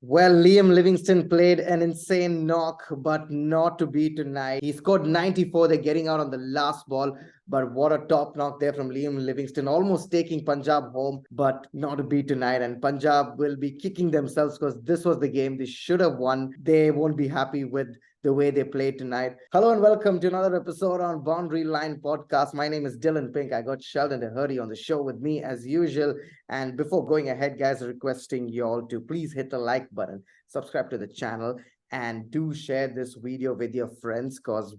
Well, Liam Livingstone played an insane knock, but not to be tonight. He scored 94. They're getting out on the last ball, but what a top knock there from Liam Livingstone, almost taking Punjab home, but not to be tonight. And Punjab will be kicking themselves because this was the game they should have won. They won't be happy with the way they played tonight. Hello and welcome to another episode on Boundary Line Podcast. My name is Dillon Pink. I got Sheldon Dougherty on the show with me as usual. And before going ahead, guys, requesting you all to please hit the like button, subscribe to the channel, and do share this video with your friends because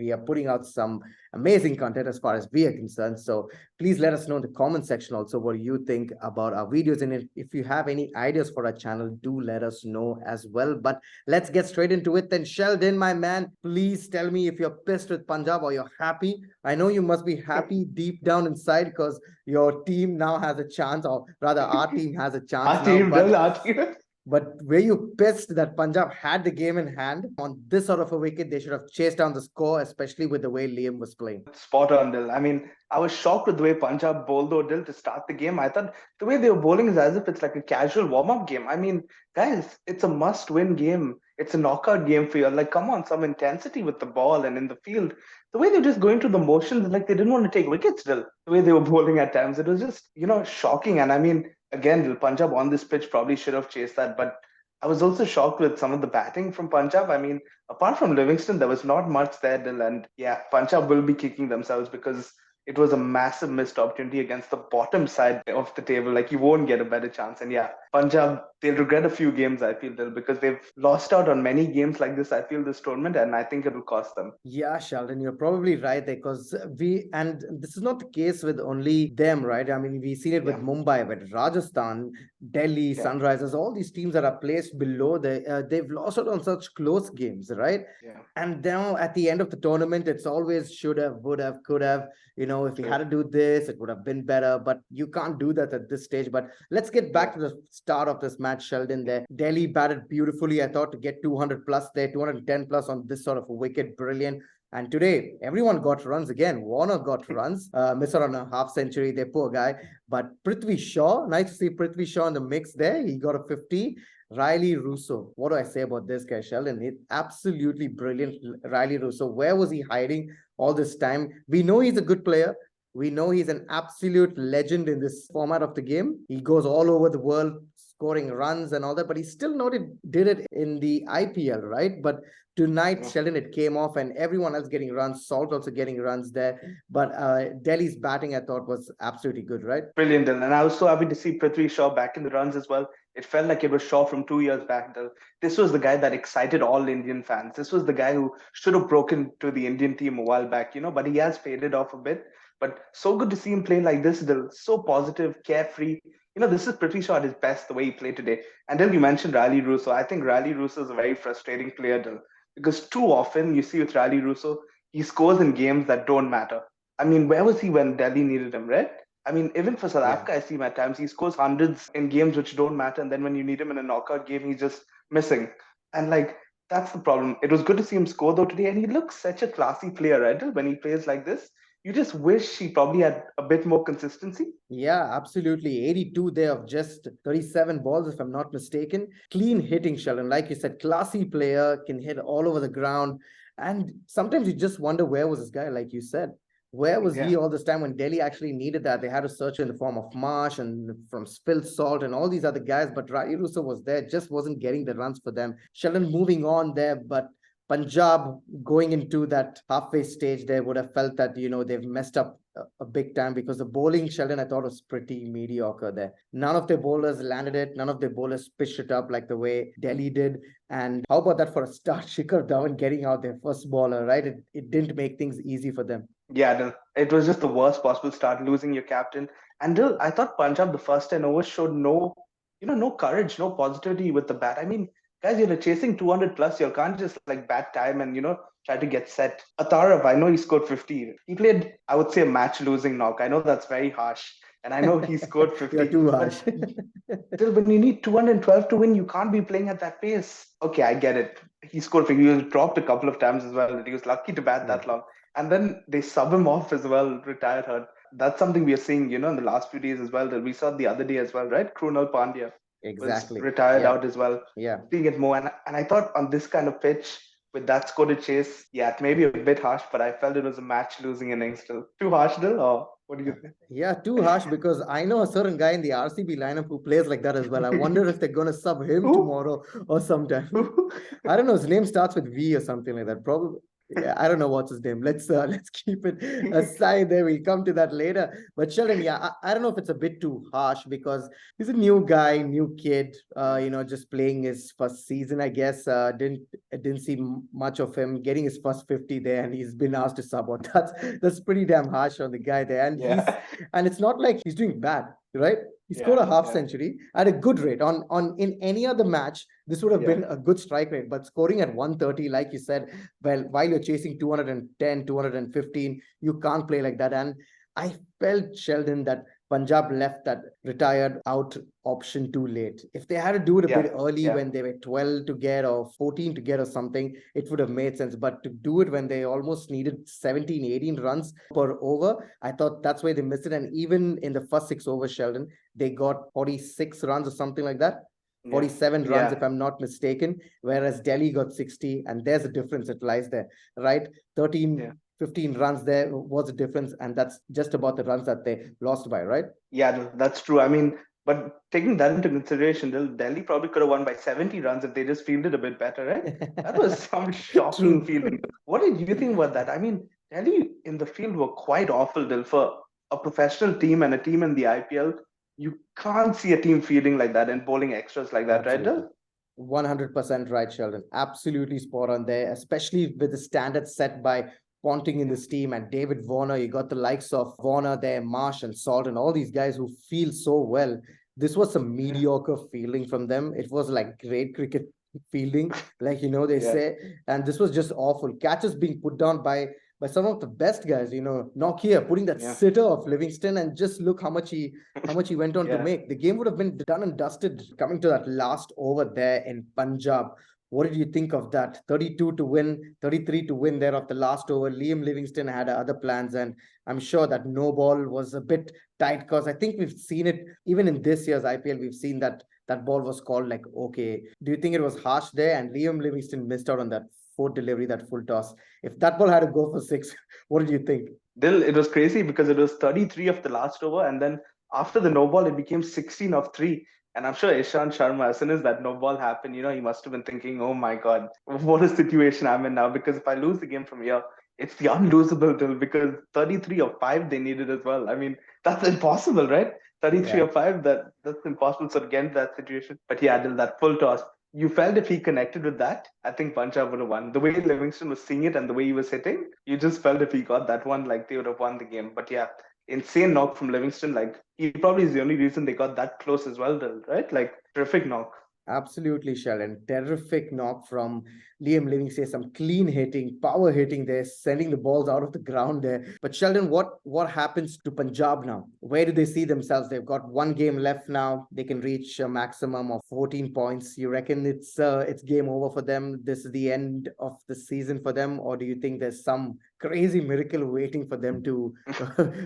we are putting out some amazing content as far as we are concerned. So please let us know in the comment section also what you think about our videos. And if you have any ideas for our channel, do let us know as well. But let's get straight into it. Then Sheldon, my man, please tell me if you're pissed with Punjab or you're happy. I know you must be happy deep down inside because your team now has a chance, or rather our team has a chance Our team. But were you pissed that Punjab had the game in hand? On this sort of a wicket, they should have chased down the score, especially with the way Liam was playing. Spot on, Dil. I mean, I was shocked with the way Punjab bowled though, Dil, to start the game. I thought the way they were bowling is as if it's like a casual warm-up game. I mean, guys, it's a must-win game. It's a knockout game for you. Like, come on, some intensity with the ball and in the field. The way they're just going through the motions, like they didn't want to take wickets, Dil. The way they were bowling at times, it was just, shocking. And I mean, again, Dil, Punjab on this pitch probably should have chased that, but I was also shocked with some of the batting from Punjab. I mean, apart from Livingstone, there was not much there, Dil. And yeah, Punjab will be kicking themselves because it was a massive missed opportunity against the bottom side of the table. Like, you won't get a better chance. And yeah, Punjab, they'll regret a few games, I feel, Dil, because they've lost out on many games like this, I feel, this tournament. And I think it will cost them. Yeah, Sheldon, you're probably right there because and this is not the case with only them, right? I mean, we've seen it with Mumbai, with Rajasthan, Delhi, Sunrisers, all these teams that are placed below, they've lost out on such close games, right? Yeah. And now at the end of the tournament, it's always should have, would have, could have. If we had to do this, it would have been better, but you can't do that at this stage. But let's get back to the start of this match, Sheldon. There, Delhi batted beautifully. I thought to get 200 plus there, 210 plus on this sort of a wicket, brilliant. And today, everyone got runs again. Warner got runs, missed out on a half century, the poor guy. But Prithvi Shaw, nice to see Prithvi Shaw in the mix there. He got a 50. Riley Russo, what do I say about this guy, Sheldon? It's absolutely brilliant. Riley Russo, where was he hiding all this time? We know he's a good player. We know he's an absolute legend in this format of the game. He goes all over the world scoring runs and all that, but he still did it in the IPL, right? But tonight, Sheldon, it came off and everyone else getting runs, Salt also getting runs there. But Delhi's batting, I thought, was absolutely good, right? Brilliant, Dylan. And I was so happy to see Prithvi Shaw back in the runs as well. It felt like it was Shaw from 2 years back. This was the guy that excited all Indian fans. This was the guy who should have broken to the Indian team a while back, but he has faded off a bit. But so good to see him play like this, Dil. So positive, carefree. This is Prithvi Shaw at his best, the way he played today. And then you mentioned Riley Russo. I think Riley Russo is a very frustrating player, Dil, because too often you see with Riley Russo, he scores in games that don't matter. I mean, where was he when Delhi needed him, right? I mean, even for South Africa, I see him at times. He scores hundreds in games which don't matter. And then when you need him in a knockout game, he's just missing. And that's the problem. It was good to see him score though today. And he looks such a classy player, right? When he plays like this, you just wish he probably had a bit more consistency. Yeah, absolutely. 82 there of just 37 balls, if I'm not mistaken. Clean hitting, Sheldon. Like you said, classy player, can hit all over the ground. And sometimes you just wonder where was this guy, like you said. Where was he all this time when Delhi actually needed that? They had to search in the form of Marsh and from Phil Salt and all these other guys, but Rai Russo was there, just wasn't getting the runs for them. Sheldon moving on there, but Punjab going into that halfway stage, they would have felt that, they've messed up a big time because the bowling, Sheldon, I thought was pretty mediocre there. None of their bowlers landed it. None of their bowlers pitched it up like the way Delhi did. And how about that for a start? Shikhar Dhawan getting out their first bowler, right? It didn't make things easy for them. Yeah, it was just the worst possible start, losing your captain. And I thought Punjab, the first 10 overs, showed no courage, no positivity with the bat. I mean, guys, you're chasing 200 plus. You can't just bat time and, try to get set. Atharv, I know he scored 50. He played, I would say, a match-losing knock. I know that's very harsh. And I know he scored 50. You're too harsh. Still, when you need 212 to win, you can't be playing at that pace. Okay, I get it. He scored 50. He was dropped a couple of times as well. He was lucky to bat that long. And then they sub him off as well, retired hurt. That's something we are seeing, in the last few days as well, that we saw the other day as well, right? Krunal Pandya. was Exactly. retired Yeah. out as well. Yeah. Seeing it more, and I thought on this kind of pitch with that score to chase, yeah, it may be a bit harsh, but I felt it was a match-losing innings still. Too harsh, still, or what do you Yeah, too harsh because I know a certain guy in the RCB lineup who plays like that as well. I wonder if they're going to sub him think? tomorrow or sometime. Who? I don't know. His name starts with V or something like that. Probably. Yeah, I don't know what's his name. Let's keep it aside there. We'll come to that later. But Sheldon, yeah, I don't know if it's a bit too harsh because he's a new guy, new kid. Just playing his first season, I guess. Didn't see much of him getting his first 50 there, and he's been asked to sub out. That's pretty damn harsh on the guy there, Yeah, and it's not like he's doing bad, right? He scored yeah, a half yeah, century at a good rate. On in any other match, this would have yeah. been a good strike rate, but scoring at 130, like you said, well, while you're chasing 210, 215, you can't play like that. And I felt, Sheldon, that Punjab left that retired out option too late. If they had to do it a Yeah, bit early yeah, when they were 12 to get or 14 to get or something, it would have made sense. But to do it when they almost needed 17, 18 runs per over, I thought that's why they missed it. And even in the first 6 overs, Sheldon, they got 46 runs or something like that. yeah, 47 runs, yeah, if I'm not mistaken, whereas Delhi got 60, and there's a difference. It lies there, right? 13, yeah. 15 runs there was a difference, and that's just about the runs that they lost by, right? Yeah, that's true. I mean, but taking that into consideration, Delhi probably could have won by 70 runs if they just fielded a bit better, right? That was some shocking True. fielding. What did you think about that? I mean, Delhi in the field were quite awful, Dil, for a professional team and a team in the IPL. You can't see a team fielding like that and bowling extras like that, right, Absolutely. Dil? 100% right, Sheldon. Absolutely spot on there, especially with the standards set by Ponting in Yeah, this team and David Warner. You got the likes of Warner there, Marsh and Salt, and all these guys who feel so well. This was some yeah, mediocre fielding from them. It was like great cricket fielding, like they yeah, say. And this was just awful. Catches being put down by some of the best guys. Nokia putting that yeah, sitter of Livingstone, and just look how much he went on to yeah. make. The game would have been done and dusted coming to that last over there in Punjab. What did you think of that? 32 to win, 33 to win there of the last over. Liam Livingstone had other plans, and I'm sure that no ball was a bit tight because I think we've seen it even in this year's IPL. We've seen that ball was called like okay. Do you think it was harsh there? And Liam Livingstone missed out on that fourth delivery, that full toss. If that ball had to go for six, what did you think? Dil, it was crazy because it was 33 of the last over, and then after the no ball, it became 16 of three. And I'm sure Ishant Sharma, as soon as that no ball happened, he must have been thinking, oh my God, what a situation I'm in now. Because if I lose the game from here, it's the unlosable Dil, because 33 of five they needed as well. I mean, that's impossible, right? 33 Yeah. of five, that's impossible. So again, that situation. But yeah, Dil, that full toss. You felt if he connected with that, I think Punjab would have won. The way Livingston was seeing it and the way he was hitting, you just felt if he got that one, like they would have won the game. But yeah, insane knock from Livingston. Like he probably is the only reason they got that close as well, Dil, right? Like terrific knock. Absolutely, Sheldon. Terrific knock from Liam Livingstone. Some clean hitting, power hitting there, sending the balls out of the ground there. But Sheldon, what happens to Punjab now? Where do they see themselves? They've got one game left now. They can reach a maximum of 14 points. You reckon it's game over for them? This is the end of the season for them, or do you think there's some crazy miracle waiting for them to,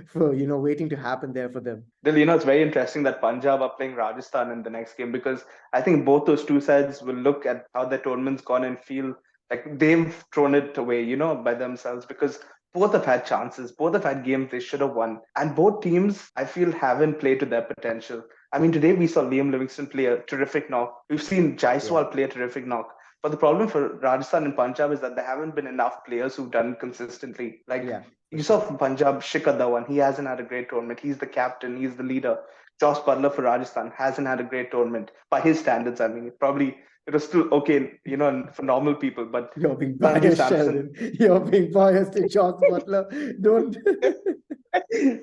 for waiting to happen there for them? Dil, it's very interesting that Punjab are playing Rajasthan in the next game because I think both those two sides will look at how their tournament's gone and feel like they've thrown it away, by themselves because both have had chances, both have had games they should have won. And both teams, I feel, haven't played to their potential. I mean, today we saw Liam Livingston play a terrific knock. We've seen Yeah, Jaiswal play a terrific knock. But the problem for Rajasthan and Punjab is that there haven't been enough players who've done it consistently. Like yeah, for you saw sure. from Punjab, Shikhar Dhawan, he hasn't had a great tournament. He's the captain, he's the leader. Josh Butler for Rajasthan hasn't had a great tournament by his standards. I mean, it was still okay, for normal people. But You're being Sanju biased, Samson, Sheldon. You're being biased to Josh Butler. Don't.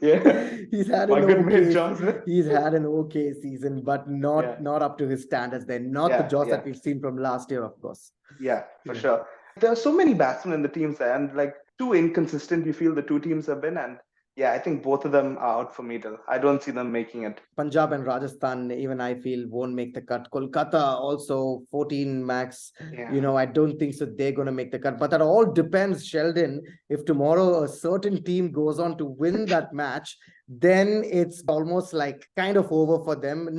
yeah, He's had my an good mate okay. Josh. He's had an okay season, but Yeah, not up to his standards. They're not the yeah, Josh yeah, that we've seen from last year, of course. yeah, for Yeah. sure. There are so many batsmen in the teams there, and like too inconsistent. You feel the two teams have been, and yeah, I think both of them are out for me. Till I don't see them making it. Punjab and Rajasthan, even I feel, won't make the cut. Kolkata also 14 max. Yeah, I don't think so. They're going to make the cut. But that all depends, Sheldon. If tomorrow a certain team goes on to win that match, then it's almost like kind of over for them.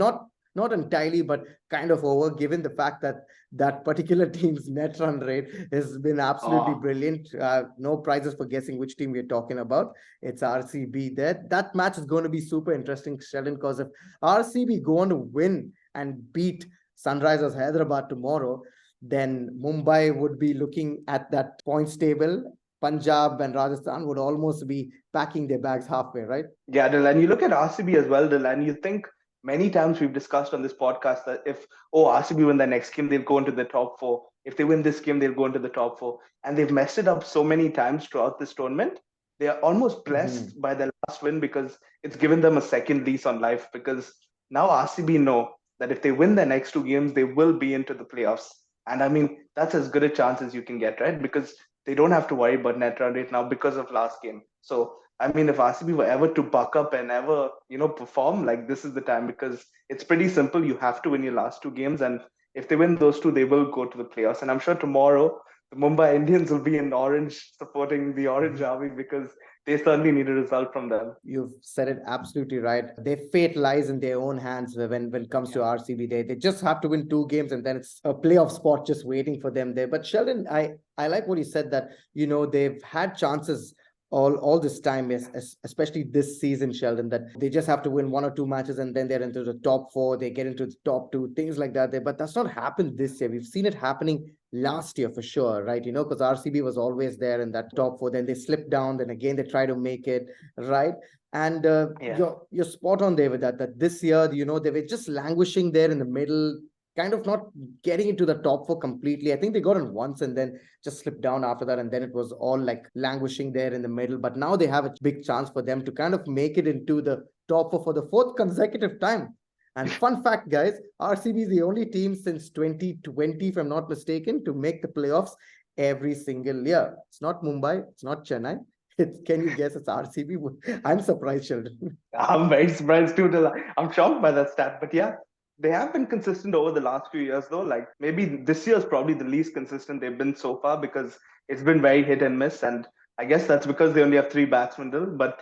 not entirely, but kind of over, given the fact that that particular team's net run rate has been absolutely Oh, brilliant. No prizes for guessing which team we're talking about. It's RCB there. That match is going to be super interesting, Sheldon, because if RCB go on to win and beat Sunrisers Hyderabad tomorrow, then Mumbai would be looking at that points table. Punjab and Rajasthan would almost be packing their bags halfway, right? yeah, Dylan. You look at RCB as well, Dylan. You think many times we've discussed on this podcast that if RCB win the next game, they'll go into the top four. If they win this game, they'll go into the top four. And they've messed it up so many times throughout this tournament. They are almost blessed by their last win because it's given them a second lease on life. Because now RCB know that if they win the next two games, they will be into the playoffs. And I mean, that's as good a chance as you can get, right? Because they don't have to worry about net run rate now because of last game. So I mean, if RCB were ever to buck up and ever, perform, like this is the time because it's pretty simple. You have to win your last two games, and if they win those two, they will go to the playoffs. And I'm sure tomorrow the Mumbai Indians will be in orange supporting the Orange Army because they certainly need a result from them. You've said it absolutely right. Their fate lies in their own hands when it comes to RCB. They just have to win two games and then it's a playoff spot just waiting for them there. But Sheldon, I like what you said that, they've had chances all this time, especially this season, Sheldon, that they just have to win one or two matches and then they're into the top four, they get into the top two, things like that. But that's not happened this year. We've seen it happening last year for sure, right? Because RCB was always there in that top four, then they slipped down, then again they try to make it, right? And you're spot on there with that this year, they were just languishing there in the middle, kind of not getting into the top four completely. I think they got in once and then just slipped down after that. And then it was all like languishing there in the middle. But now they have a big chance for them to kind of make it into the top four for the fourth consecutive time. And fun fact, guys, RCB is the only team since 2020, if I'm not mistaken, to make the playoffs every single year. It's not Mumbai. It's not Chennai. Can you guess it's RCB? I'm surprised, Sheldon. I'm very surprised too. I'm shocked by that stat, but yeah, they have been consistent over the last few years, though. Like maybe this year is probably the least consistent they've been so far because it's been very hit and miss. And I guess that's because they only have three batsmen, Dil, but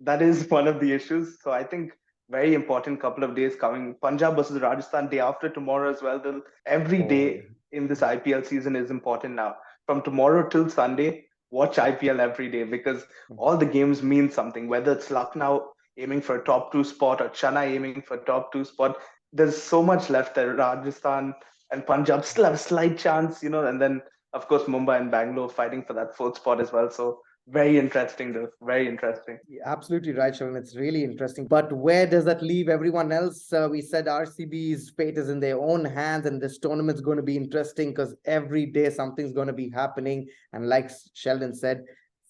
that is one of the issues. So I think very important couple of days coming. Punjab versus Rajasthan day after tomorrow as well, Dil. Every day in this IPL season is important now. From tomorrow till Sunday, watch IPL every day because all the games mean something, whether it's Lucknow aiming for a top two spot or Chennai aiming for a top two spot. There's so much left there. Rajasthan and Punjab still have a slight chance, and then of course Mumbai and Bangalore fighting for that fourth spot as well. So very interesting, though. Very interesting. You're absolutely right, Sharon. It's really interesting. But where does that leave everyone else? We said RCB's fate is in their own hands, and this tournament's going to be interesting because every day something's going to be happening. And like Sheldon said,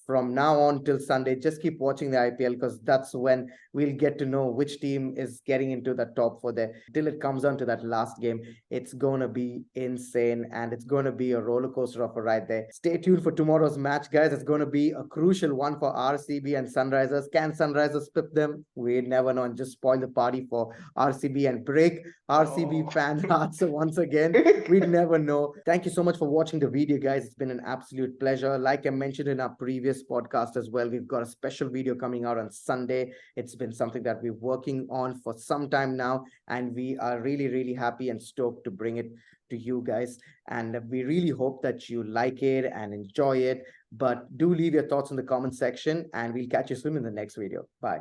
from now on till Sunday, just keep watching the IPL because that's when we'll get to know which team is getting into the top four there. Till it comes on to that last game, it's going to be insane and it's going to be a roller coaster of a ride there. Stay tuned for tomorrow's match, guys. It's going to be a crucial one for RCB and Sunrisers. Can Sunrisers flip them? We never know and just spoil the party for RCB and break RCB fan hearts once again. We'd never know. Thank you so much for watching the video, guys. It's been an absolute pleasure. Like I mentioned in our previous podcast as well, we've got a special video coming out on Sunday. It's been something that we're working on for some time now, and we are really, really happy and stoked to bring it to you guys. And we really hope that you like it and enjoy it. But do leave your thoughts in the comment section, and we'll catch you soon in the next video. Bye.